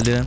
Olha,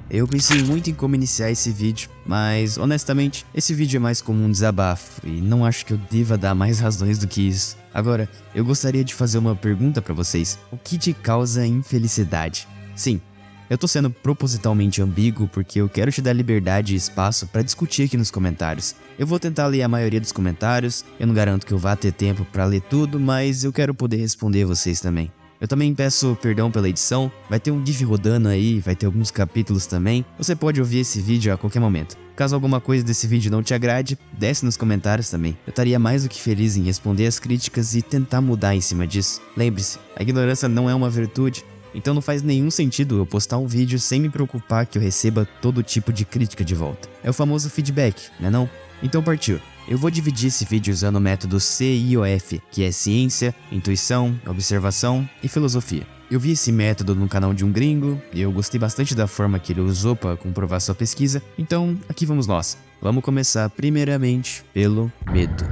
eu pensei muito em como iniciar esse vídeo, mas honestamente, esse vídeo é mais como um desabafo e não acho que eu deva dar mais razões do que isso. Agora, eu gostaria de fazer uma pergunta pra vocês. O que te causa infelicidade? Sim, eu tô sendo propositalmente ambíguo porque eu quero te dar liberdade e espaço pra discutir aqui nos comentários. Eu vou tentar ler a maioria dos comentários, eu não garanto que eu vá ter tempo pra ler tudo, mas eu quero poder responder vocês também. Eu também peço perdão pela edição, vai ter um GIF rodando aí, vai ter alguns capítulos também. Você pode ouvir esse vídeo a qualquer momento. Caso alguma coisa desse vídeo não te agrade, desce nos comentários também. Eu estaria mais do que feliz em responder as críticas e tentar mudar em cima disso. Lembre-se, a ignorância não é uma virtude, então não faz nenhum sentido eu postar um vídeo sem me preocupar que eu receba todo tipo de crítica de volta. É o famoso feedback, né não? Então partiu. Eu vou dividir esse vídeo usando o método CIOF, que é ciência, intuição, observação e filosofia. Eu vi esse método no canal de um gringo e eu gostei bastante da forma que ele usou para comprovar sua pesquisa, então aqui vamos nós. Vamos começar primeiramente pelo medo.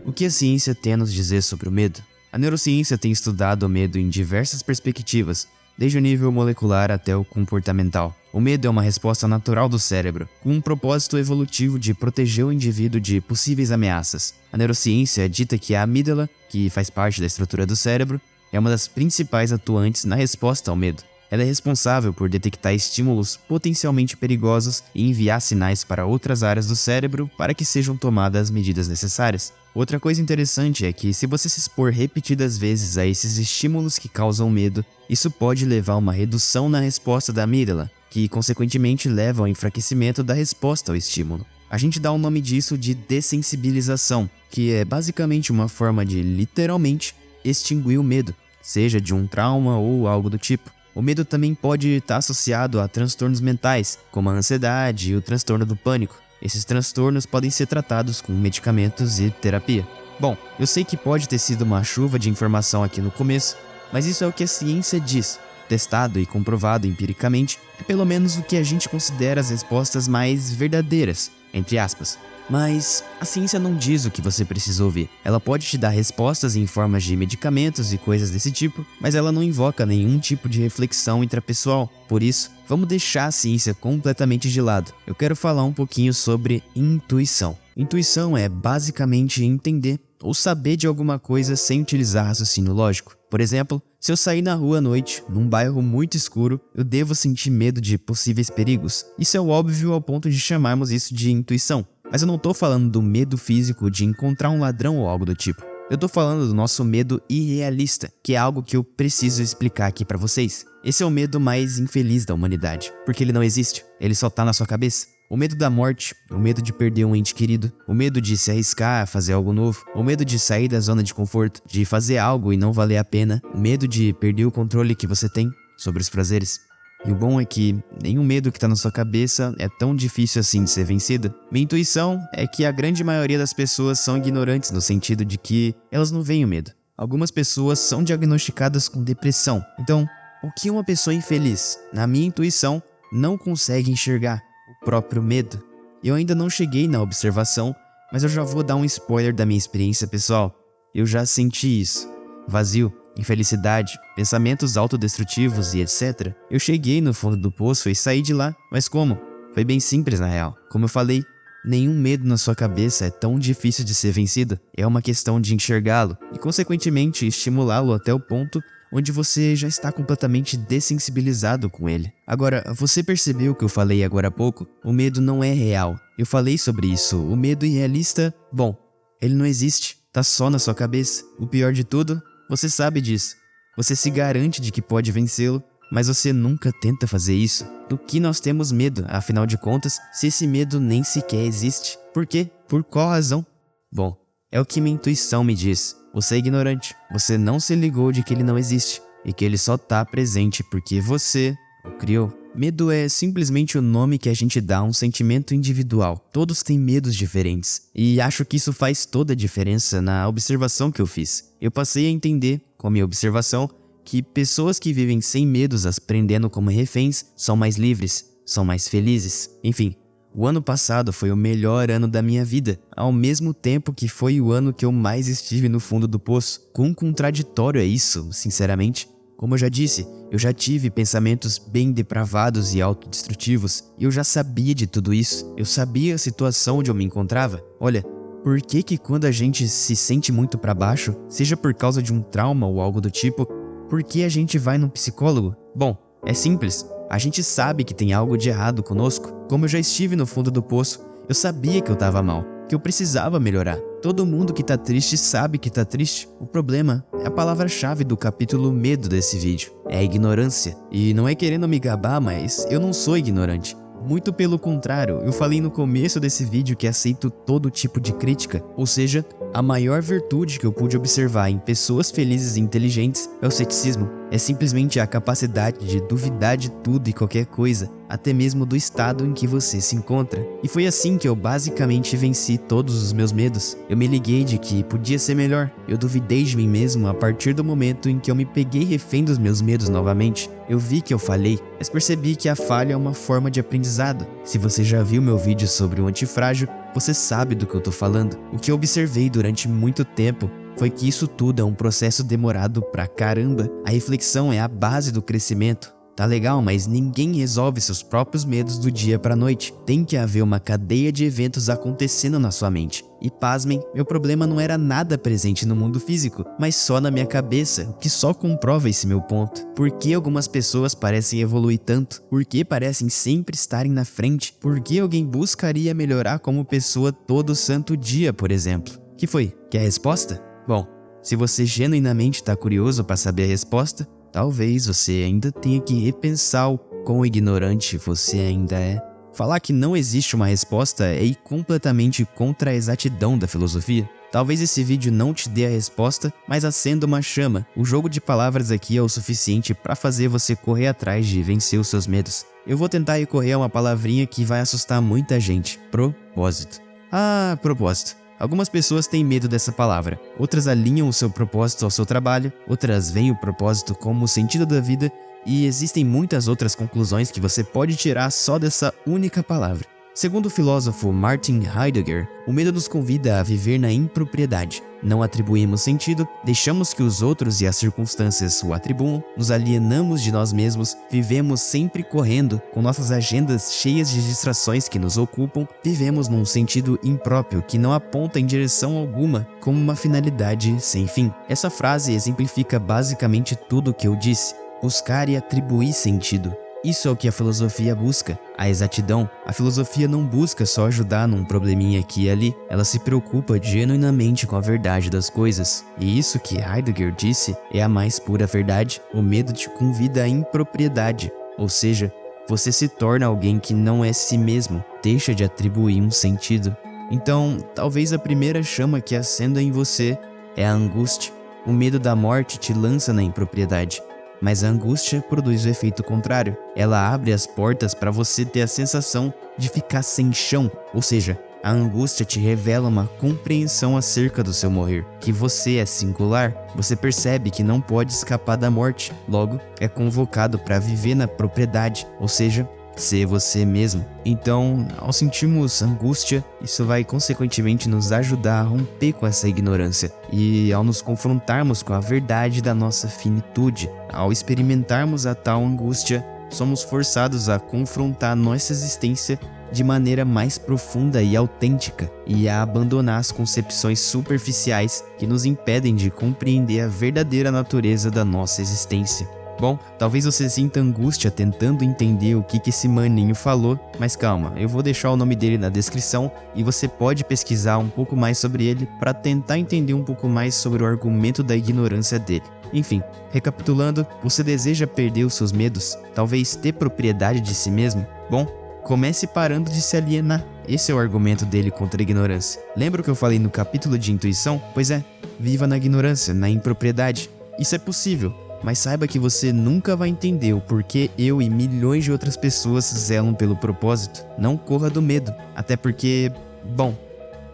O que a ciência tem a nos dizer sobre o medo? A neurociência tem estudado o medo em diversas perspectivas, desde o nível molecular até o comportamental. O medo é uma resposta natural do cérebro, com um propósito evolutivo de proteger o indivíduo de possíveis ameaças. A neurociência dita que a amígdala, que faz parte da estrutura do cérebro, é uma das principais atuantes na resposta ao medo. Ela é responsável por detectar estímulos potencialmente perigosos e enviar sinais para outras áreas do cérebro para que sejam tomadas as medidas necessárias. Outra coisa interessante é que se você se expor repetidas vezes a esses estímulos que causam medo, isso pode levar a uma redução na resposta da amígdala, que consequentemente leva ao enfraquecimento da resposta ao estímulo. A gente dá o nome disso de dessensibilização, que é basicamente uma forma de, literalmente, extinguir o medo, seja de um trauma ou algo do tipo. O medo também pode estar associado a transtornos mentais, como a ansiedade e o transtorno do pânico. Esses transtornos podem ser tratados com medicamentos e terapia. Bom, eu sei que pode ter sido uma chuva de informação aqui no começo, mas isso é o que a ciência diz. Testado e comprovado empiricamente, é pelo menos o que a gente considera as respostas mais verdadeiras, entre aspas. Mas a ciência não diz o que você precisa ouvir. Ela pode te dar respostas em formas de medicamentos e coisas desse tipo, mas ela não invoca nenhum tipo de reflexão intrapessoal. Por isso, vamos deixar a ciência completamente de lado. Eu quero falar um pouquinho sobre intuição. Intuição é basicamente entender ou saber de alguma coisa sem utilizar raciocínio lógico. Por exemplo, se eu sair na rua à noite, num bairro muito escuro, eu devo sentir medo de possíveis perigos. Isso é óbvio ao ponto de chamarmos isso de intuição. Mas eu não tô falando do medo físico de encontrar um ladrão ou algo do tipo. Eu tô falando do nosso medo irrealista, que é algo que eu preciso explicar aqui pra vocês. Esse é o medo mais infeliz da humanidade, porque ele não existe, ele só tá na sua cabeça. O medo da morte, o medo de perder um ente querido, o medo de se arriscar a fazer algo novo, o medo de sair da zona de conforto, de fazer algo e não valer a pena, o medo de perder o controle que você tem sobre os prazeres. E o bom é que nenhum medo que tá na sua cabeça é tão difícil assim de ser vencido. Minha intuição é que a grande maioria das pessoas são ignorantes no sentido de que elas não veem o medo. Algumas pessoas são diagnosticadas com depressão. Então, o que uma pessoa infeliz, na minha intuição, não consegue enxergar? O próprio medo. Eu ainda não cheguei na observação, mas eu já vou dar um spoiler da minha experiência pessoal. Eu já senti isso. Vazio, infelicidade, pensamentos autodestrutivos e etc. Eu cheguei no fundo do poço e saí de lá. Mas como? Foi bem simples na real. Como eu falei, nenhum medo na sua cabeça é tão difícil de ser vencido. É uma questão de enxergá-lo e consequentemente estimulá-lo até o ponto onde você já está completamente dessensibilizado com ele. Agora, você percebeu o que eu falei agora há pouco? O medo não é real. Eu falei sobre isso. O medo irrealista, bom, ele não existe. Tá só na sua cabeça. O pior de tudo, você sabe disso. Você se garante de que pode vencê-lo, mas você nunca tenta fazer isso. Do que nós temos medo, afinal de contas, se esse medo nem sequer existe? Por quê? Por qual razão? Bom, é o que minha intuição me diz. Você é ignorante. Você não se ligou de que ele não existe e que ele só tá presente porque você o criou. Medo é simplesmente o nome que a gente dá a um sentimento individual. Todos têm medos diferentes. E acho que isso faz toda a diferença na observação que eu fiz. Eu passei a entender, com a minha observação, que pessoas que vivem sem medos, as prendendo como reféns, são mais livres, são mais felizes. Enfim, o ano passado foi o melhor ano da minha vida, ao mesmo tempo que foi o ano que eu mais estive no fundo do poço. Quão contraditório é isso, sinceramente? Como eu já disse, eu já tive pensamentos bem depravados e autodestrutivos, e eu já sabia de tudo isso. Eu sabia a situação onde eu me encontrava. Olha, por que quando a gente se sente muito pra baixo, seja por causa de um trauma ou algo do tipo, por que a gente vai num psicólogo? Bom, é simples. A gente sabe que tem algo de errado conosco. Como eu já estive no fundo do poço, eu sabia que eu tava mal, que eu precisava melhorar. Todo mundo que tá triste sabe que tá triste. O problema é a palavra-chave do capítulo medo desse vídeo. É a ignorância. E não é querendo me gabar, mas eu não sou ignorante. Muito pelo contrário, eu falei no começo desse vídeo que aceito todo tipo de crítica, ou seja, a maior virtude que eu pude observar em pessoas felizes e inteligentes é o ceticismo. É simplesmente a capacidade de duvidar de tudo e qualquer coisa, até mesmo do estado em que você se encontra. E foi assim que eu basicamente venci todos os meus medos. Eu me liguei de que podia ser melhor. Eu duvidei de mim mesmo a partir do momento em que eu me peguei refém dos meus medos novamente. Eu vi que eu falhei, mas percebi que a falha é uma forma de aprendizado. Se você já viu meu vídeo sobre o antifrágil, você sabe do que eu tô falando. O que eu observei durante muito tempo foi que isso tudo é um processo demorado pra caramba. A reflexão é a base do crescimento. Tá legal, mas ninguém resolve seus próprios medos do dia pra noite. Tem que haver uma cadeia de eventos acontecendo na sua mente. E pasmem, meu problema não era nada presente no mundo físico, mas só na minha cabeça, o que só comprova esse meu ponto. Por que algumas pessoas parecem evoluir tanto? Por que parecem sempre estarem na frente? Por que alguém buscaria melhorar como pessoa todo santo dia, por exemplo? Que foi? Quer a resposta? Bom, se você genuinamente está curioso para saber a resposta, talvez você ainda tenha que repensar o quão ignorante você ainda é. Falar que não existe uma resposta é ir completamente contra a exatidão da filosofia. Talvez esse vídeo não te dê a resposta, mas acenda uma chama. O jogo de palavras aqui é o suficiente para fazer você correr atrás de vencer os seus medos. Eu vou tentar recorrer a uma palavrinha que vai assustar muita gente. Propósito. Ah, propósito. Algumas pessoas têm medo dessa palavra, outras alinham o seu propósito ao seu trabalho, outras veem o propósito como o sentido da vida e existem muitas outras conclusões que você pode tirar só dessa única palavra. Segundo o filósofo Martin Heidegger, o medo nos convida a viver na impropriedade. Não atribuímos sentido, deixamos que os outros e as circunstâncias o atribuam, nos alienamos de nós mesmos, vivemos sempre correndo, com nossas agendas cheias de distrações que nos ocupam, vivemos num sentido impróprio que não aponta em direção alguma, como uma finalidade sem fim. Essa frase exemplifica basicamente tudo o que eu disse: buscar e atribuir sentido. Isso é o que a filosofia busca, a exatidão. A filosofia não busca só ajudar num probleminha aqui e ali, ela se preocupa genuinamente com a verdade das coisas. E isso que Heidegger disse é a mais pura verdade. O medo te convida à impropriedade, ou seja, você se torna alguém que não é si mesmo, deixa de atribuir um sentido. Então, talvez a primeira chama que acenda em você é a angústia. O medo da morte te lança na impropriedade. Mas a angústia produz o efeito contrário. Ela abre as portas para você ter a sensação de ficar sem chão, ou seja, a angústia te revela uma compreensão acerca do seu morrer, que você é singular, você percebe que não pode escapar da morte, logo é convocado para viver na propriedade, ou seja, ser você mesmo. Então, ao sentirmos angústia, isso vai consequentemente nos ajudar a romper com essa ignorância. E ao nos confrontarmos com a verdade da nossa finitude, ao experimentarmos a tal angústia, somos forçados a confrontar nossa existência de maneira mais profunda e autêntica e a abandonar as concepções superficiais que nos impedem de compreender a verdadeira natureza da nossa existência. Bom, talvez você sinta angústia tentando entender o que esse maninho falou, mas calma, eu vou deixar o nome dele na descrição e você pode pesquisar um pouco mais sobre ele para tentar entender um pouco mais sobre o argumento da ignorância dele. Enfim, recapitulando, você deseja perder os seus medos? Talvez ter propriedade de si mesmo? Bom, comece parando de se alienar. Esse é o argumento dele contra a ignorância. Lembra o que eu falei no capítulo de intuição? Pois é, viva na ignorância, na impropriedade. Isso é possível. Mas saiba que você nunca vai entender o porquê eu e milhões de outras pessoas zelam pelo propósito. Não corra do medo, até porque, bom,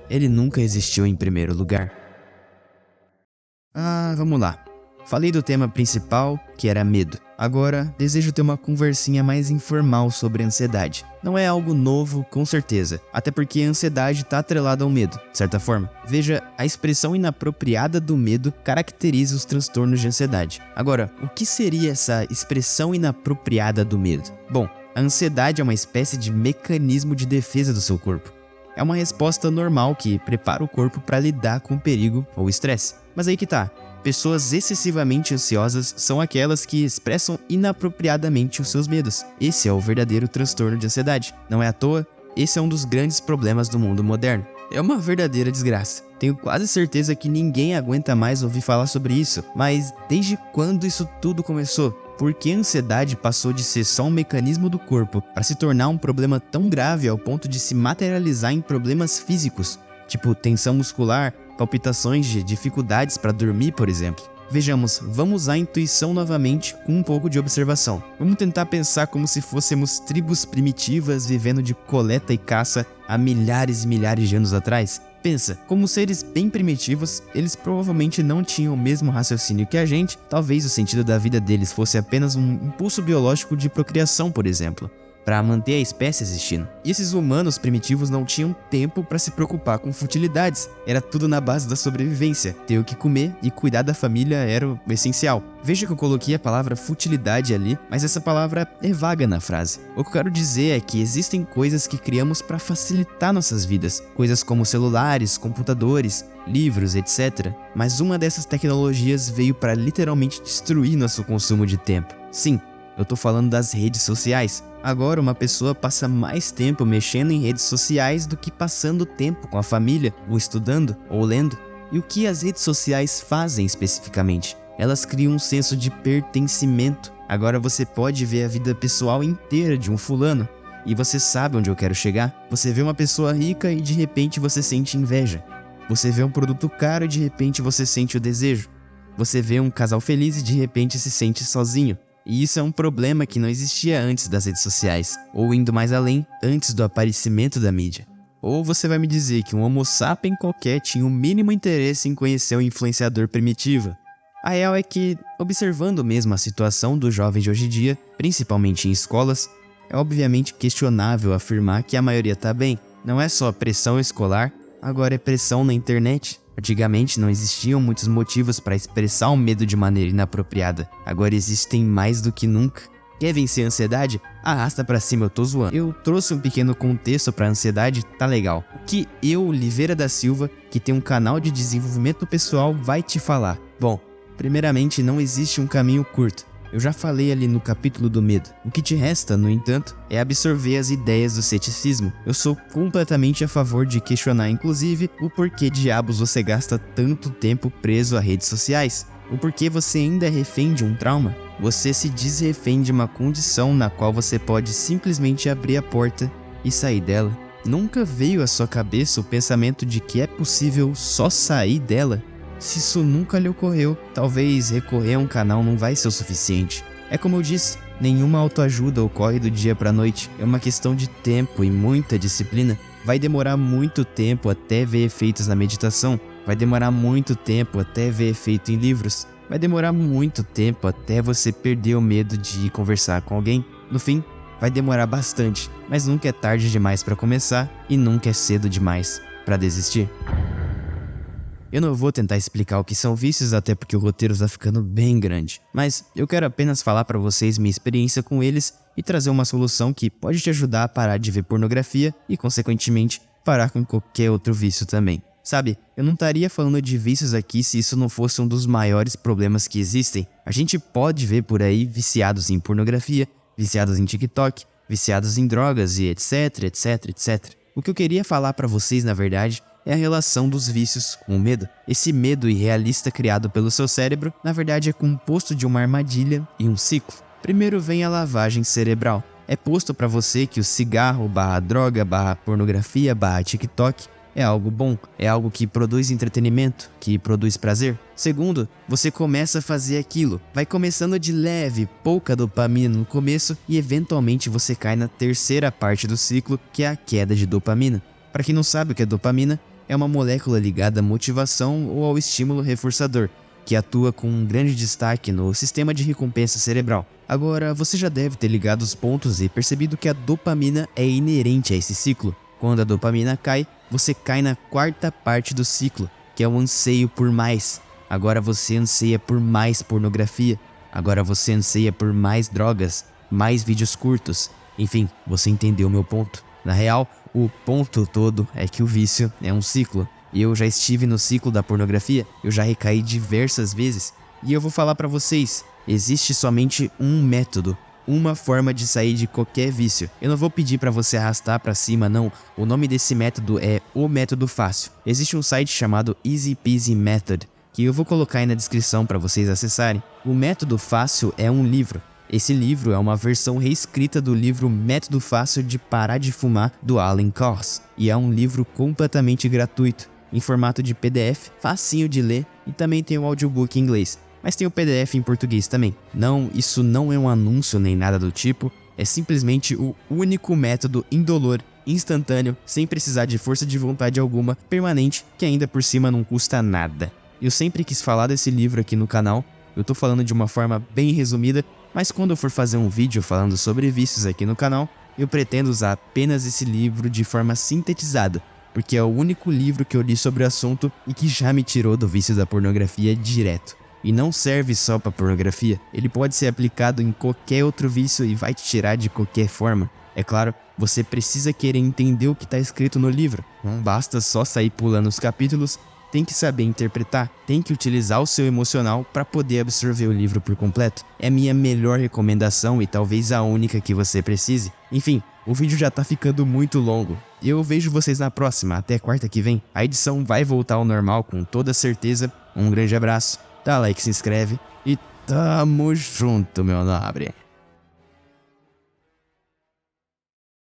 ele nunca existiu em primeiro lugar. Vamos lá. falei do tema principal, que era medo. Agora, desejo ter uma conversinha mais informal sobre ansiedade. Não é algo novo, com certeza, até porque a ansiedade está atrelada ao medo, de certa forma. Veja, a expressão inapropriada do medo caracteriza os transtornos de ansiedade. Agora, o que seria essa expressão inapropriada do medo? Bom, a ansiedade é uma espécie de mecanismo de defesa do seu corpo. É uma resposta normal que prepara o corpo para lidar com o perigo ou estresse. Mas aí que tá. Pessoas excessivamente ansiosas são aquelas que expressam inapropriadamente os seus medos. Esse é o verdadeiro transtorno de ansiedade. Não é à toa, esse é um dos grandes problemas do mundo moderno. É uma verdadeira desgraça. Tenho quase certeza que ninguém aguenta mais ouvir falar sobre isso. Mas desde quando isso tudo começou? Por que a ansiedade passou de ser só um mecanismo do corpo para se tornar um problema tão grave ao ponto de se materializar em problemas físicos, tipo tensão muscular, palpitações de dificuldades para dormir, por exemplo? Vejamos, vamos usar a intuição novamente com um pouco de observação. Vamos tentar pensar como se fôssemos tribos primitivas vivendo de coleta e caça há milhares e milhares de anos atrás. Pensa, como seres bem primitivos, eles provavelmente não tinham o mesmo raciocínio que a gente, talvez o sentido da vida deles fosse apenas um impulso biológico de procriação, por exemplo, para manter a espécie existindo. E esses humanos primitivos não tinham tempo para se preocupar com futilidades, era tudo na base da sobrevivência, ter o que comer e cuidar da família era o essencial. Veja que eu coloquei a palavra futilidade ali, mas essa palavra é vaga na frase. O que eu quero dizer é que existem coisas que criamos para facilitar nossas vidas, coisas como celulares, computadores, livros, etc. Mas uma dessas tecnologias veio para literalmente destruir nosso consumo de tempo. Sim, eu tô falando das redes sociais. Agora uma pessoa passa mais tempo mexendo em redes sociais do que passando tempo com a família, ou estudando, ou lendo. E o que as redes sociais fazem especificamente? Elas criam um senso de pertencimento. Agora você pode ver a vida pessoal inteira de um fulano, e você sabe onde eu quero chegar. Você vê uma pessoa rica e de repente você sente inveja. Você vê um produto caro e de repente você sente o desejo. Você vê um casal feliz e de repente se sente sozinho. E isso é um problema que não existia antes das redes sociais, ou indo mais além, antes do aparecimento da mídia. Ou você vai me dizer que um homo sapiens qualquer tinha o mínimo interesse em conhecer um influenciador primitivo? A real é que, observando mesmo a situação dos jovens de hoje em dia, principalmente em escolas, é obviamente questionável afirmar que a maioria tá bem. Não é só pressão escolar, agora é pressão na internet. Antigamente não existiam muitos motivos para expressar o medo de maneira inapropriada. Agora existem mais do que nunca. Quer vencer a ansiedade? Arrasta pra cima, eu tô zoando. Eu trouxe um pequeno contexto pra ansiedade, tá legal. O que eu, Oliveira da Silva, que tem um canal de desenvolvimento pessoal, vai te falar? Bom, primeiramente não existe um caminho curto. Eu já falei ali no capítulo do medo. O que te resta, no entanto, é absorver as ideias do ceticismo. Eu sou completamente a favor de questionar, inclusive, o porquê diabos você gasta tanto tempo preso a redes sociais. O porquê você ainda é refém de um trauma. Você se diz refém de uma condição na qual você pode simplesmente abrir a porta e sair dela. Nunca veio à sua cabeça o pensamento de que é possível só sair dela? Se isso nunca lhe ocorreu, talvez recorrer a um canal não vai ser o suficiente. É como eu disse, nenhuma autoajuda ocorre do dia pra noite. É uma questão de tempo e muita disciplina. Vai demorar muito tempo até ver efeitos na meditação. Vai demorar muito tempo até ver efeito em livros. Vai demorar muito tempo até você perder o medo de ir conversar com alguém. No fim, vai demorar bastante, mas nunca é tarde demais pra começar e nunca é cedo demais pra desistir. Eu não vou tentar explicar o que são vícios, até porque o roteiro está ficando bem grande. Mas eu quero apenas falar para vocês minha experiência com eles e trazer uma solução que pode te ajudar a parar de ver pornografia e, consequentemente, parar com qualquer outro vício também. Sabe, eu não estaria falando de vícios aqui se isso não fosse um dos maiores problemas que existem. A gente pode ver por aí viciados em pornografia, viciados em TikTok, viciados em drogas e etc, etc, etc. O que eu queria falar para vocês, na verdade, é a relação dos vícios com o medo. Esse medo irrealista criado pelo seu cérebro, na verdade é composto de uma armadilha e um ciclo. Primeiro vem a lavagem cerebral. É posto para você que o cigarro, droga, pornografia, TikTok é algo bom, é algo que produz entretenimento, que produz prazer. Segundo, você começa a fazer aquilo. Vai começando de leve, pouca dopamina no começo e eventualmente você cai na terceira parte do ciclo, que é a queda de dopamina. Para quem não sabe o que é dopamina, é uma molécula ligada à motivação ou ao estímulo reforçador. que atua com um grande destaque no sistema de recompensa cerebral. Agora, você já deve ter ligado os pontos e percebido que a dopamina é inerente a esse ciclo. Quando a dopamina cai, você cai na quarta parte do ciclo, que é o anseio por mais. Agora você anseia por mais pornografia. Agora você anseia por mais drogas, mais vídeos curtos. Enfim, você entendeu meu ponto. Na real, o ponto todo é que o vício é um ciclo. E eu já estive no ciclo da pornografia, eu já recaí diversas vezes. E eu vou falar pra vocês, existe somente um método, uma forma de sair de qualquer vício. Eu não vou pedir pra você arrastar pra cima não, o nome desse método é o método fácil. Existe um site chamado Easy Peasy Method, que eu vou colocar aí na descrição pra vocês acessarem. O método fácil é um livro. Esse livro é uma versão reescrita do livro Método Fácil de Parar de Fumar, do Alan Coss. E é um livro completamente gratuito, em formato de PDF, facinho de ler, e também tem o audiobook em inglês. Mas tem o PDF em português também. Não, isso não é um anúncio nem nada do tipo, é simplesmente o único método indolor, instantâneo, sem precisar de força de vontade alguma, permanente, que ainda por cima não custa nada. Eu sempre quis falar desse livro aqui no canal, eu tô falando de uma forma bem resumida, mas quando eu for fazer um vídeo falando sobre vícios aqui no canal, eu pretendo usar apenas esse livro de forma sintetizada, porque é o único livro que eu li sobre o assunto e que já me tirou do vício da pornografia direto. E não serve só para pornografia, ele pode ser aplicado em qualquer outro vício e vai te tirar de qualquer forma. É claro, você precisa querer entender o que está escrito no livro, não basta só sair pulando os capítulos, tem que saber interpretar, tem que utilizar o seu emocional para poder absorver o livro por completo. É a minha melhor recomendação e talvez a única que você precise. Enfim, o vídeo já tá ficando muito longo. Eu vejo vocês na próxima, até quarta que vem. A edição vai voltar ao normal com toda certeza. Um grande abraço, dá like, se inscreve e tamo junto, meu nobre.